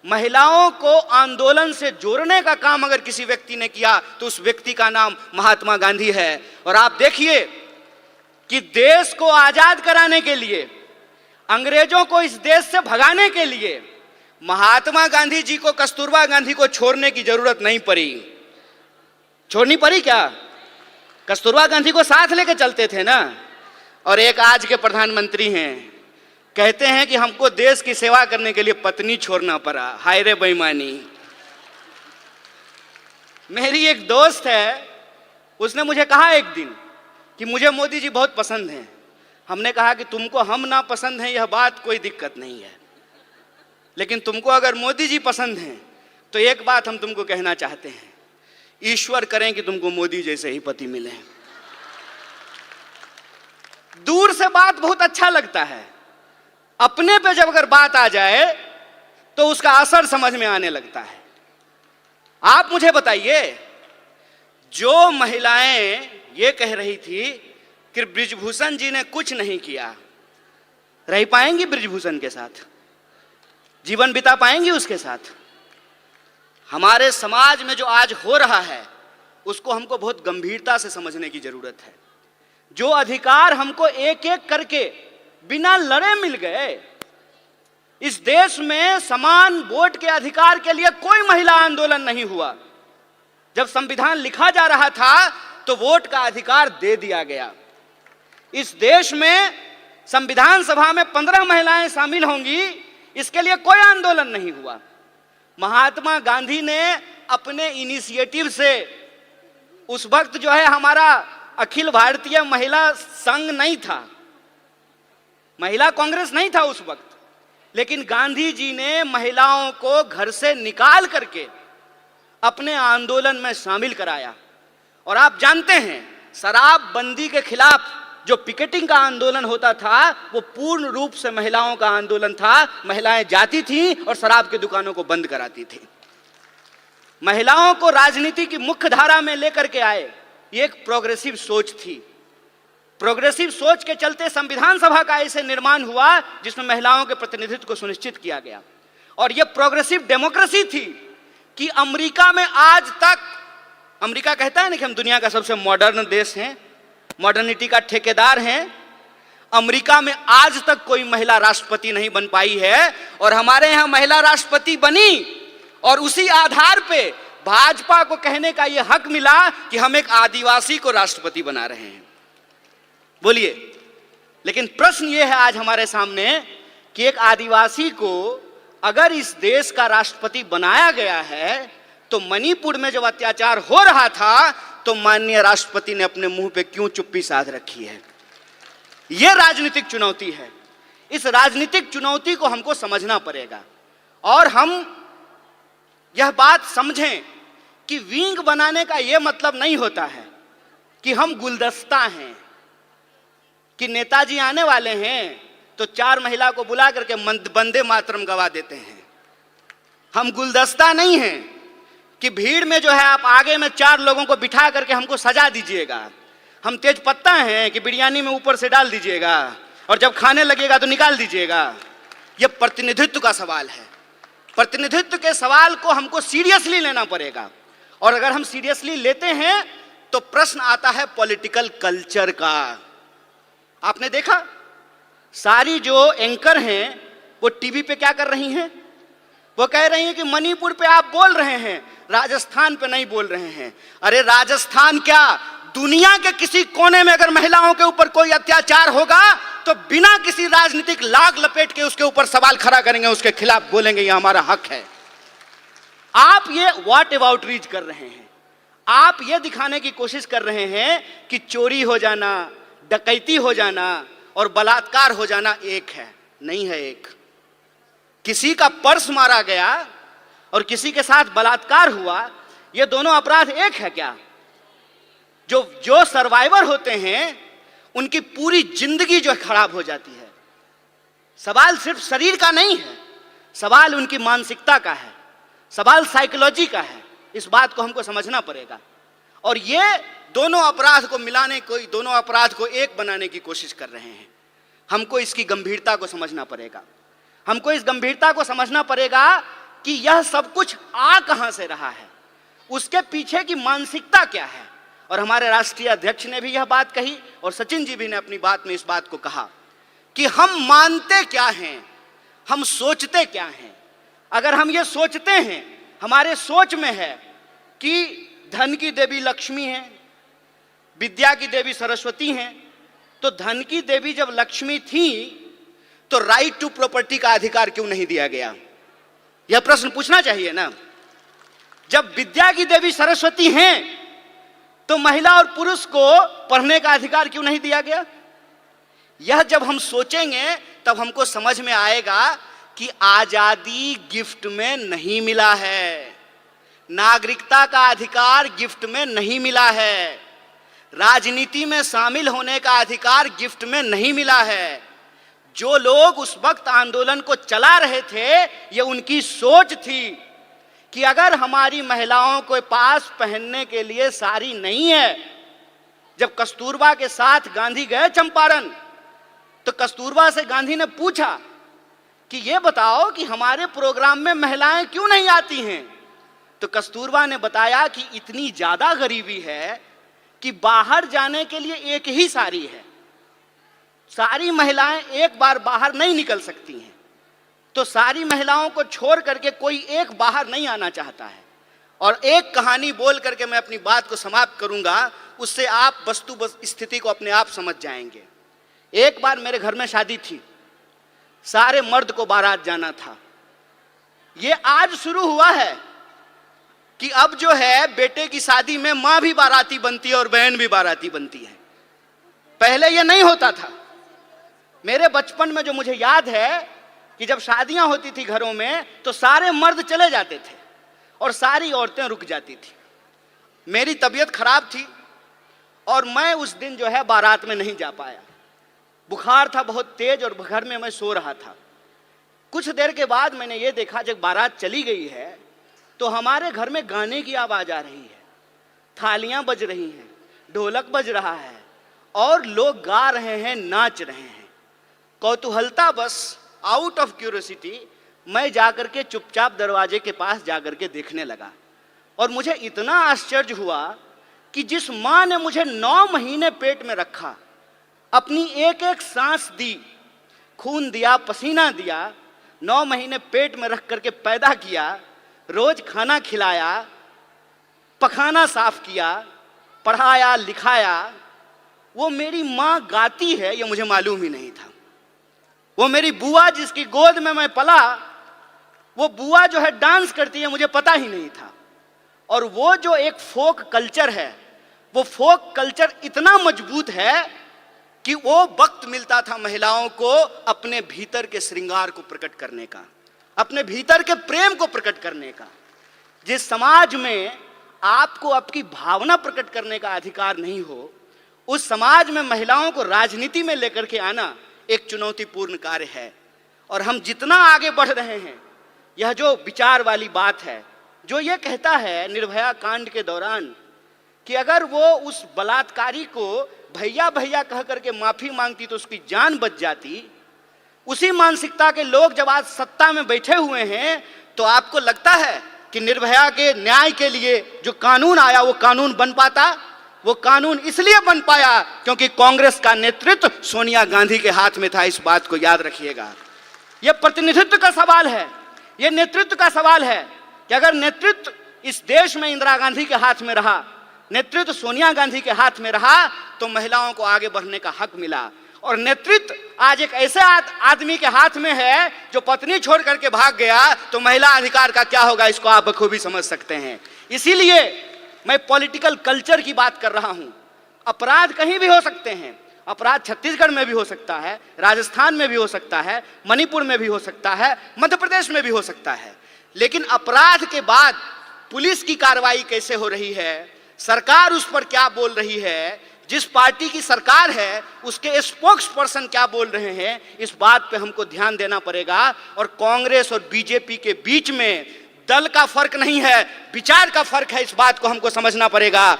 महिलाओं को आंदोलन से जोड़ने का काम अगर किसी व्यक्ति ने किया तो उस व्यक्ति का नाम महात्मा गांधी है। और आप देखिए कि देश को आजाद कराने के लिए, अंग्रेजों को इस देश से भगाने के लिए महात्मा गांधी जी को कस्तूरबा गांधी को छोड़ने की जरूरत नहीं पड़ी। छोड़नी पड़ी क्या? कस्तूरबा गांधी को साथ लेके चलते थे ना। और एक आज के प्रधानमंत्री हैं, कहते हैं कि हमको देश की सेवा करने के लिए पत्नी छोड़ना पड़ा। हाय रे बेईमानी। मेरी एक दोस्त है, उसने मुझे कहा एक दिन कि मुझे मोदी जी बहुत पसंद हैं। हमने कहा कि तुमको हम ना पसंद हैं यह बात कोई दिक्कत नहीं है, लेकिन तुमको अगर मोदी जी पसंद हैं तो एक बात हम तुमको कहना चाहते हैं, ईश्वर करें कि तुमको मोदी जैसे ही पति मिले। दूर से बात बहुत अच्छा लगता है, अपने पे जब अगर बात आ जाए तो उसका असर समझ में आने लगता है। आप मुझे बताइए, जो महिलाएं ये कह रही थी कि बृजभूषण जी ने कुछ नहीं किया, रह पाएंगी बृजभूषण के साथ? जीवन बिता पाएंगी उसके साथ? हमारे समाज में जो आज हो रहा है उसको हमको बहुत गंभीरता से समझने की जरूरत है। जो अधिकार हमको एक एक करके बिना लड़े मिल गए, इस देश में समान वोट के अधिकार के लिए कोई महिला आंदोलन नहीं हुआ। जब संविधान लिखा जा रहा था तो वोट का अधिकार दे दिया गया। इस देश में संविधान सभा में 15 महिलाएं शामिल होंगी, इसके लिए कोई आंदोलन नहीं हुआ। महात्मा गांधी ने अपने इनिशिएटिव से, उस वक्त जो है हमारा अखिल भारतीय महिला संघ नहीं था, महिला कांग्रेस नहीं था उस वक्त, लेकिन गांधी जी ने महिलाओं को घर से निकाल करके अपने आंदोलन में शामिल कराया। और आप जानते हैं, शराबबंदी के खिलाफ जो पिकेटिंग का आंदोलन होता था वो पूर्ण रूप से महिलाओं का आंदोलन था। महिलाएं जाती थीं और शराब की दुकानों को बंद कराती थी। महिलाओं को राजनीति की मुख्य धारा में लेकर के आए, ये एक प्रोग्रेसिव सोच थी। प्रोग्रेसिव सोच के चलते संविधान सभा का ऐसे निर्माण हुआ जिसमें महिलाओं के प्रतिनिधित्व को सुनिश्चित किया गया। और यह प्रोग्रेसिव डेमोक्रेसी थी कि अमेरिका में आज तक, अमेरिका कहता है ना कि हम दुनिया का सबसे मॉडर्न देश हैं, मॉडर्निटी का ठेकेदार हैं। अमेरिका में आज तक कोई महिला राष्ट्रपति नहीं बन पाई है, और हमारे यहाँ महिला राष्ट्रपति बनी, और उसी आधार पे भाजपा को कहने का यह हक मिला कि हम एक आदिवासी को राष्ट्रपति बना रहे हैं। बोलिए, लेकिन प्रश्न यह है आज हमारे सामने कि एक आदिवासी को अगर इस देश का राष्ट्रपति बनाया गया है तो मणिपुर में जब अत्याचार हो रहा था तो माननीय राष्ट्रपति ने अपने मुंह पे क्यों चुप्पी साध रखी है? यह राजनीतिक चुनौती है। इस राजनीतिक चुनौती को हमको समझना पड़ेगा, और हम यह बात समझें कि विंग बनाने का यह मतलब नहीं होता है कि हम गुलदस्ता हैं, कि नेताजी आने वाले हैं तो 4 महिला को बुला करके वंदे मातरम गवा देते हैं। हम गुलदस्ता नहीं हैं कि भीड़ में जो है आप आगे में 4 लोगों को बिठा करके हमको सजा दीजिएगा। हम तेज पत्ता हैं कि बिरयानी में ऊपर से डाल दीजिएगा और जब खाने लगेगा तो निकाल दीजिएगा। यह प्रतिनिधित्व का सवाल है। प्रतिनिधित्व के सवाल को हमको सीरियसली लेना पड़ेगा, और अगर हम सीरियसली लेते हैं तो प्रश्न आता है पॉलिटिकल कल्चर का। आपने देखा, सारी जो एंकर हैं वो टीवी पे क्या कर रही हैं? वो कह रही हैं कि मणिपुर पे आप बोल रहे हैं, राजस्थान पे नहीं बोल रहे हैं। अरे राजस्थान क्या, दुनिया के किसी कोने में अगर महिलाओं के ऊपर कोई अत्याचार होगा तो बिना किसी राजनीतिक लाग लपेट के उसके ऊपर सवाल खड़ा करेंगे, उसके खिलाफ बोलेंगे, ये हमारा हक है। आप ये व्हाट अबाउट रीच कर रहे हैं। आप ये दिखाने की कोशिश कर रहे हैं कि चोरी हो जाना, डकैती हो जाना और बलात्कार हो जाना एक है। नहीं है एक। किसी का पर्स मारा गया और किसी के साथ बलात्कार हुआ, ये दोनों अपराध एक है क्या? जो सर्वाइवर होते हैं उनकी पूरी जिंदगी जो खराब हो जाती है। सवाल सिर्फ शरीर का नहीं है, सवाल उनकी मानसिकता का है, सवाल साइकोलॉजी का है। इस बात को हमको समझना पड़ेगा, और ये दोनों अपराध को मिलाने को, दोनों अपराध को एक बनाने की कोशिश कर रहे हैं। हमको इसकी गंभीरता को समझना पड़ेगा। हमको इस गंभीरता को समझना पड़ेगा कि यह सब कुछ आ कहां से रहा है, उसके पीछे की मानसिकता क्या है। और हमारे राष्ट्रीय अध्यक्ष ने भी यह बात कही और सचिन जी भी ने अपनी बात में इस बात को कहा कि हम मानते क्या हैं, हम सोचते क्या हैं। अगर हम ये सोचते हैं, हमारे सोच में है कि धन की देवी लक्ष्मी है, विद्या की देवी सरस्वती हैं, तो धन की देवी जब लक्ष्मी थी तो राइट टू प्रॉपर्टी का अधिकार क्यों नहीं दिया गया? यह प्रश्न पूछना चाहिए ना। जब विद्या की देवी सरस्वती हैं तो महिला और पुरुष को पढ़ने का अधिकार क्यों नहीं दिया गया? यह जब हम सोचेंगे तब हमको समझ में आएगा कि आजादी गिफ्ट में नहीं मिला है, नागरिकता का अधिकार गिफ्ट में नहीं मिला है, राजनीति में शामिल होने का अधिकार गिफ्ट में नहीं मिला है। जो लोग उस वक्त आंदोलन को चला रहे थे, ये उनकी सोच थी कि अगर हमारी महिलाओं के पास पहनने के लिए साड़ी नहीं है। जब कस्तूरबा के साथ गांधी गए चंपारण, तो कस्तूरबा से गांधी ने पूछा कि ये बताओ कि हमारे प्रोग्राम में महिलाएं क्यों नहीं आती हैं? तो कस्तूरबा ने बताया कि इतनी ज्यादा गरीबी है कि बाहर जाने के लिए एक ही साड़ी है, सारी महिलाएं एक बार बाहर नहीं निकल सकती हैं, तो सारी महिलाओं को छोड़ करके कोई एक बाहर नहीं आना चाहता है। और एक कहानी बोल करके मैं अपनी बात को समाप्त करूंगा, उससे आप वस्तु स्थिति को अपने आप समझ जाएंगे। एक बार मेरे घर में शादी थी, सारे मर्द को बारात जाना था। ये आज शुरू हुआ है कि अब जो है बेटे की शादी में मां भी बाराती बनती है और बहन भी बाराती बनती है। पहले ये नहीं होता था। मेरे बचपन में जो मुझे याद है कि जब शादियां होती थी घरों में तो सारे मर्द चले जाते थे और सारी औरतें रुक जाती थी। मेरी तबीयत खराब थी और मैं उस दिन जो है बारात में नहीं जा पाया। बुखार था बहुत तेज और घर में मैं सो रहा था। कुछ देर के बाद मैंने ये देखा, जब बारात चली गई है तो हमारे घर में गाने की आवाज आ रही है, थालियां बज रही हैं, ढोलक बज रहा है और लोग गा रहे हैं, नाच रहे हैं। कौतूहलता बस, आउट ऑफ क्यूरियोसिटी, मैं जाकर के चुपचाप दरवाजे के पास जाकर के देखने लगा। और मुझे इतना आश्चर्य हुआ कि जिस मां ने मुझे 9 महीने पेट में रखा, अपनी एक एक सांस दी, खून दिया, पसीना दिया, 9 महीने पेट में रख करके पैदा किया, रोज खाना खिलाया, पखाना साफ किया, पढ़ाया लिखाया, वो मेरी मां गाती है ये मुझे मालूम ही नहीं था। वो मेरी बुआ जिसकी गोद में मैं पला, वो बुआ जो है डांस करती है, मुझे पता ही नहीं था। और वो जो एक फोक कल्चर है, वो फोक कल्चर इतना मजबूत है कि वो वक्त मिलता था महिलाओं को अपने भीतर के श्रृंगार को प्रकट करने का, अपने भीतर के प्रेम को प्रकट करने का। जिस समाज में आपको आपकी भावना प्रकट करने का अधिकार नहीं हो, उस समाज में महिलाओं को राजनीति में लेकर के आना एक चुनौतीपूर्ण कार्य है। और हम जितना आगे बढ़ रहे हैं, यह जो विचार वाली बात है, जो ये कहता है निर्भया कांड के दौरान कि अगर वो उस बलात्कारी को भैया भैया कह करके माफी मांगती तो उसकी जान बच जाती, उसी मानसिकता के लोग जब आज सत्ता में बैठे हुए हैं, तो आपको लगता है कि निर्भया के न्याय के लिए जो कानून आया वो कानून बन पाता? वो कानून इसलिए बन पाया क्योंकि कांग्रेस का नेतृत्व सोनिया गांधी के हाथ में था। इस बात को याद रखिएगा। यह प्रतिनिधित्व का सवाल है, यह नेतृत्व का सवाल है कि अगर नेतृत्व इस देश में इंदिरा गांधी के हाथ में रहा, नेतृत्व सोनिया गांधी के हाथ में रहा, तो महिलाओं को आगे बढ़ने का हक मिला। और नेतृत्व आज एक ऐसे आदमी के हाथ में है जो पत्नी छोड़ करके भाग गया, तो महिला अधिकार का क्या होगा, इसको आप बखूबी समझ सकते हैं। इसीलिए मैं पॉलिटिकल कल्चर की बात कर रहा हूं। अपराध कहीं भी हो सकते हैं, अपराध छत्तीसगढ़ में भी हो सकता है, राजस्थान में भी हो सकता है, मणिपुर में भी हो सकता है, मध्य प्रदेश में भी हो सकता है, लेकिन अपराध के बाद पुलिस की कार्रवाई कैसे हो रही है, सरकार उस पर क्या बोल रही है, जिस पार्टी की सरकार है उसके स्पोक्स पर्सन क्या बोल रहे हैं, इस बात पे हमको ध्यान देना पड़ेगा। और कांग्रेस और बीजेपी के बीच में दल का फर्क नहीं है, विचार का फर्क है, इस बात को हमको समझना पड़ेगा।